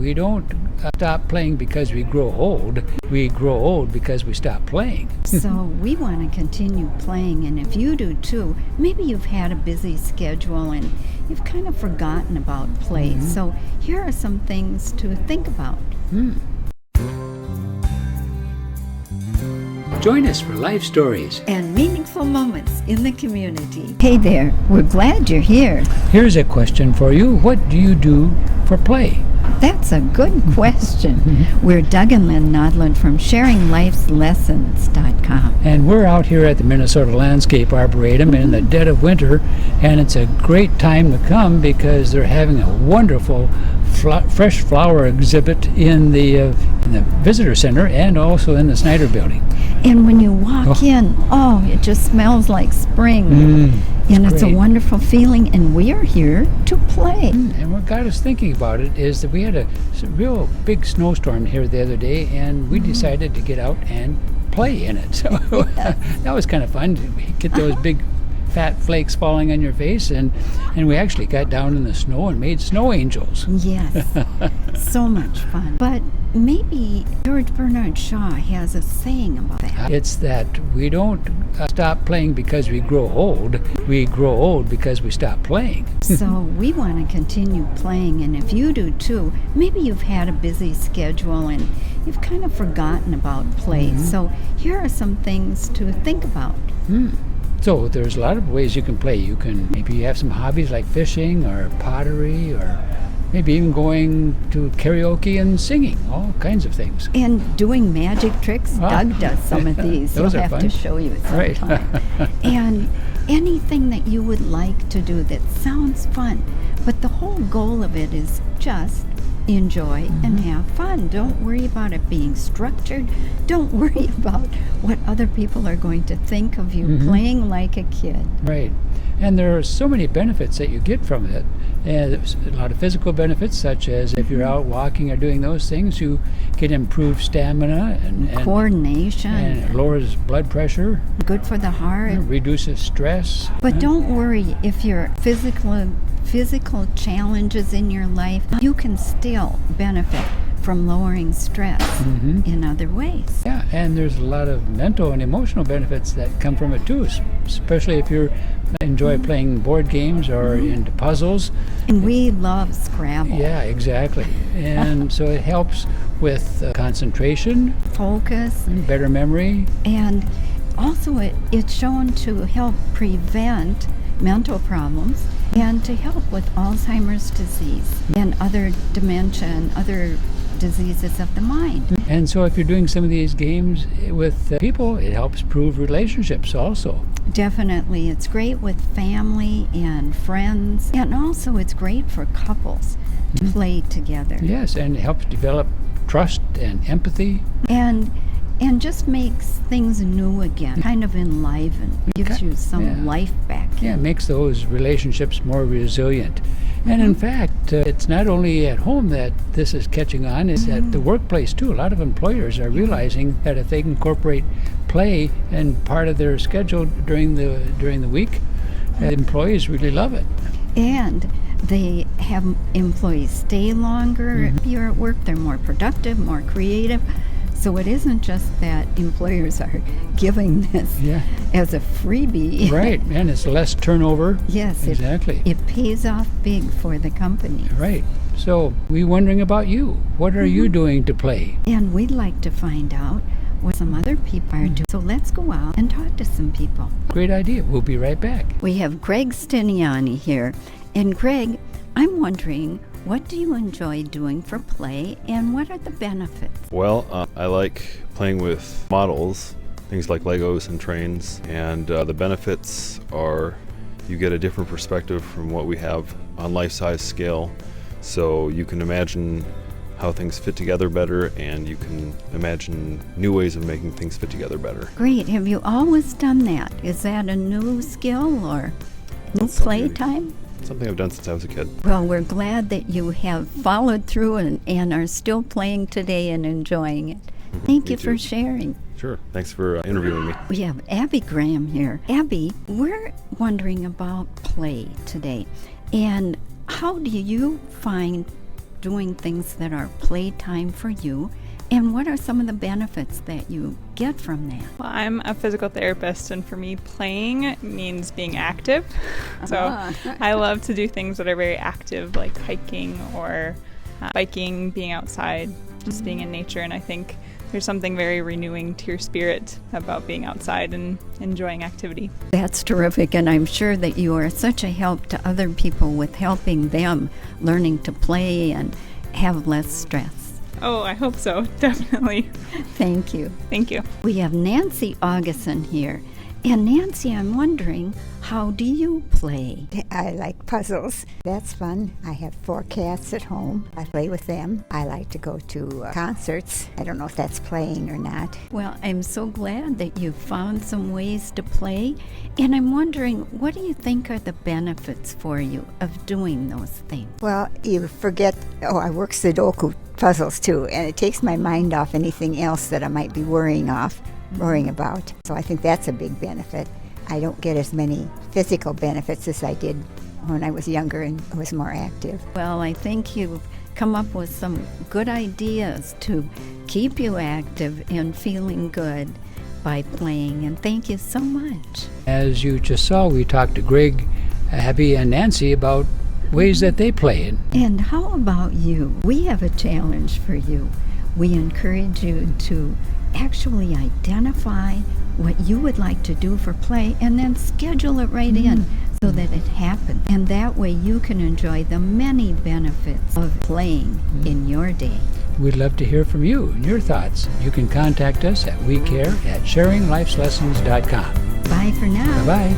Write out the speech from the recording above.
we don't stop playing because we grow old. We grow old because we stop playing. So we want to continue playing, and if you do too, maybe you've had a busy schedule and you've kind of forgotten about play. So here are some things to think about. Join us for life stories And meaningful moments in the community. Hey there, we're glad you're here. Here's a question for you. What do you do for play? That's a good question. We're Doug and Lynn Nodland from SharingLife'sLessons.com. And we're out here at the Minnesota Landscape Arboretum in the dead of winter, and it's a great time to come because they're having a wonderful fresh flower exhibit in the visitor center and also in the Snyder building. And when you walk in, it just smells like spring. And it's a wonderful feeling, and we are here to play. And what got us thinking about it is that we had a real big snowstorm here the other day, and we decided to get out and play in it. So that was kind of fun. We get those big fat flakes falling on your face, and we actually got down in the snow and made snow angels. Yes, so much fun. But maybe George Bernard Shaw has a saying about that. It's that we don't stop playing because we grow old. We grow old because we stop playing. So we want to continue playing, and if you do too, maybe you've had a busy schedule and you've kind of forgotten about play. So here are some things to think about. So there's a lot of ways you can play. You can maybe have some hobbies like fishing or pottery, or maybe even going to karaoke and singing, all kinds of things. And doing magic tricks. Doug does some of these. Those He'll are have fun. to show you sometime. And anything that you would like to do that sounds fun. But the whole goal of it is just enjoy and have fun. Don't worry about it being structured. Don't worry about what other people are going to think of you playing like a kid. Right. And there are so many benefits that you get from it. And there's a lot of physical benefits, such as if you're out walking or doing those things, you get improved stamina and coordination. And it lowers blood pressure. Good for the heart. It reduces stress. But don't worry if your physical challenges in your life, you can still benefit from lowering stress in other ways. Yeah, and there's a lot of mental and emotional benefits that come from it too, especially if you enjoy playing board games or into puzzles. And we love Scrabble. Yeah, exactly. And so it helps with concentration, focus, better memory. And also it's shown to help prevent mental problems and to help with Alzheimer's disease and other dementia and other diseases of the mind. And so if you're doing some of these games with people, it helps improve relationships also. Definitely. It's great with family and friends, and also it's great for couples to play together. Yes, and it helps develop trust and empathy. And just makes things new again, kind of enliven, gives you some life back. Yeah, makes those relationships more resilient. And in fact, it's not only at home that this is catching on, it's at the workplace too. A lot of employers are realizing that if they incorporate play and part of their schedule during the week, employees really love it. And they have employees stay longer. If you're at work, they're more productive, more creative. So it isn't just that employers are giving this as a freebie. Right, and it's less turnover. Yes, exactly. It pays off big for the company. Right. So we're wondering about you. What are you doing to play? And we'd like to find out what some other people are doing. So let's go out and talk to some people. Great idea. We'll be right back. We have Greg Stiniani here. And Greg, I'm wondering, what do you enjoy doing for play, and what are the benefits? Well, I like playing with models, things like Legos and trains, and the benefits are you get a different perspective from what we have on life-size scale, so you can imagine how things fit together better, and you can imagine new ways of making things fit together better. Great. Have you always done that? Is that a new skill or new playtime? Something I've done since I was a kid. Well, we're glad that you have followed through and are still playing today and enjoying it. Thank you for sharing. Sure. Thanks for interviewing me. We have Abby Graham here. Abby, we're wondering about play today. And how do you find doing things that are playtime for you? And what are some of the benefits that you get from that? Well, I'm a physical therapist, and for me, playing means being active. So I love to do things that are very active, like hiking or biking, being outside, just being in nature. And I think there's something very renewing to your spirit about being outside and enjoying activity. That's terrific, and I'm sure that you are such a help to other people with helping them learning to play and have less stress. Oh, I hope so. Definitely. Thank you. Thank you. We have Nancy Augustin here. And Nancy, I'm wondering, how do you play? I like puzzles. That's fun. I have 4 cats at home. I play with them. I like to go to concerts. I don't know if that's playing or not. Well, I'm so glad that you found some ways to play. And I'm wondering, what do you think are the benefits for you of doing those things? Well, you forget, I work Sudoku puzzles too, and it takes my mind off anything else that I might be worrying about. So I think that's a big benefit. I don't get as many physical benefits as I did when I was younger and was more active. Well, I think you've come up with some good ideas to keep you active and feeling good by playing, and thank you so much. As you just saw, we talked to Greg, Abby, and Nancy about ways that they play. And how about you? We have a challenge for you. We encourage you to actually identify what you would like to do for play and then schedule it right in so that it happens. And that way you can enjoy the many benefits of playing in your day. We'd love to hear from you and your thoughts. You can contact us at wecare@sharinglifeslessons.com. Bye for now. Bye-bye.